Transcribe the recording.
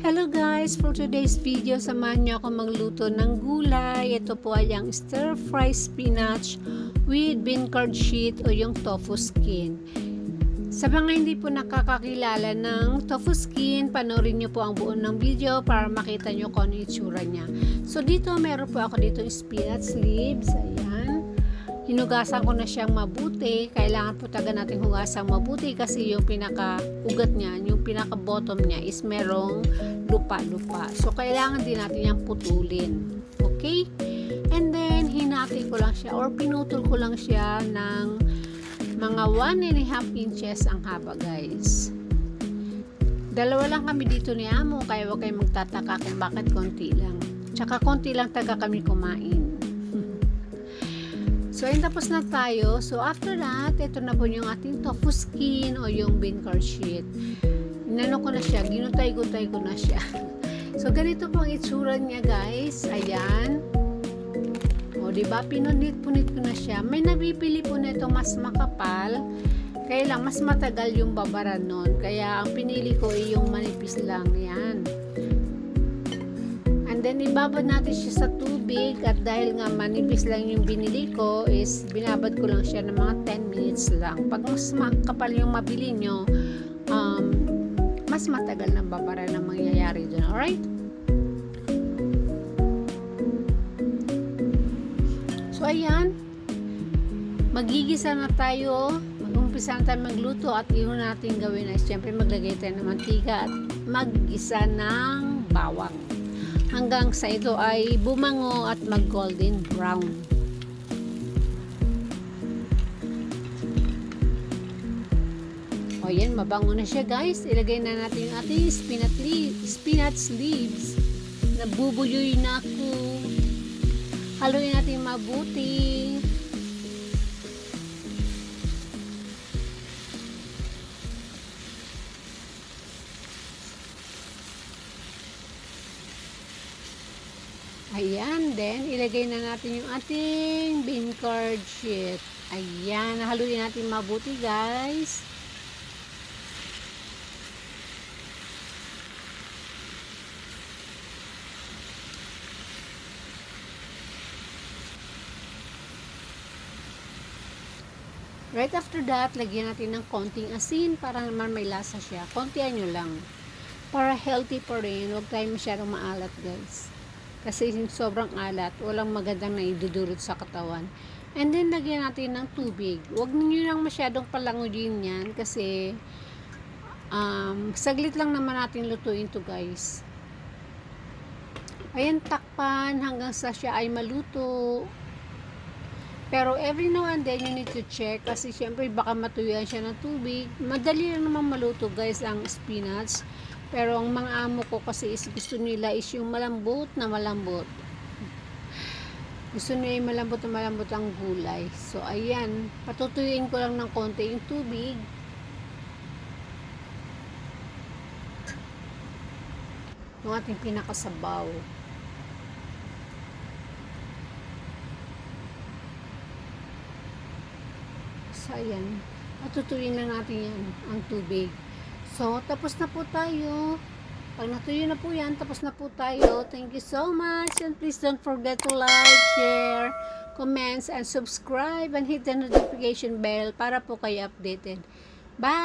Hello guys! For today's video, samahan niyo ako magluto ng gulay. Ito po ay ang stir-fry spinach with bean curd sheet o yung tofu skin. Sa mga hindi po nakakakilala ng tofu skin, panoorin niyo po ang buo ng video para makita niyo kung ano itsura niya. So dito, meron po ako dito spinach leaves. Ayan. Hinugasan ko na siyang mabuti. Kailangan po taga natin hugasang mabuti kasi yung pinaka-ugat niya, yung pinaka-bottom niya is merong lupa-lupa. So, kailangan din natin yung putulin. Okay? And then, hinati ko lang siya or pinutol ko lang siya ng mga 1.5 inches ang haba, guys. Dalawa lang kami dito ni Amo, kaya huwag kayong magtataka kung bakit konti lang. Tsaka konti lang taga kami kumain. So, ayun, tapos na tayo. So, after that, ito na po yung ating tofu skin o yung bean curd sheet. Inano ko na siya, ginutay-gutay ko na siya. So, ganito po ang itsura niya, guys. Ayan. O, diba? Pinunit-punit ko na siya. May nabibili po na ito mas makapal. Kaya lang, mas matagal yung babaran nun. Kaya, ang pinili ko ay yung manipis lang. Yan. And then, ibabad natin siya sa tubig at dahil nga manipis lang yung binili ko is binabad ko lang siya ng mga 10 minutes lang. Pag mas makapal yung mabili nyo, mas matagal ng babara na mangyayari dun. Alright? So, ayan. Magigisa na tayo. Mag-umpisa na tayo magluto at yun natin gawin ay siyempre maglagay tayo ng mantika at mag-isa ng bawang. Hanggang sa ito ay bumango at mag-golden brown. O yan, mabango na siya, guys. Ilagay na natin yung ating spinach leaves. Nabubuyoy na ako. Haluin natin mabuti. Ayan, then ilagay na natin yung ating bean curd sheet. Ayan, haluin natin mabuti, guys. Right after that, lagyan natin ng konting asin para naman may lasa siya. Kontian nyo lang. Para healthy pa rin, huwag tayo masyadong maalat, guys. Kasi sobrang alat, walang magandang naidudulot sa katawan. And then, lagyan natin ng tubig. Huwag niyo lang masyadong palangudin yan kasi saglit lang naman natin lutuin to, guys. Ayan, takpan hanggang sa siya ay maluto. Pero every now and then, you need to check kasi syempre baka matuyuan siya ng tubig. Madali lang naman maluto, guys, ang spinach. Pero ang mga amo ko kasi is gusto nila is yung malambot na malambot. Gusto nila yung malambot na malambot ang gulay. So, ayan. Patutuyuin ko lang ng konti yung tubig. Yung ating pinakasabaw. So, ayan. Patutuyuin lang natin yan, ang tubig. So, tapos na po tayo. Pag natuyo na po yan, tapos na po tayo. Thank you so much. And please don't forget to like, share, comments, and subscribe. And hit the notification bell para po kayo updated. Bye!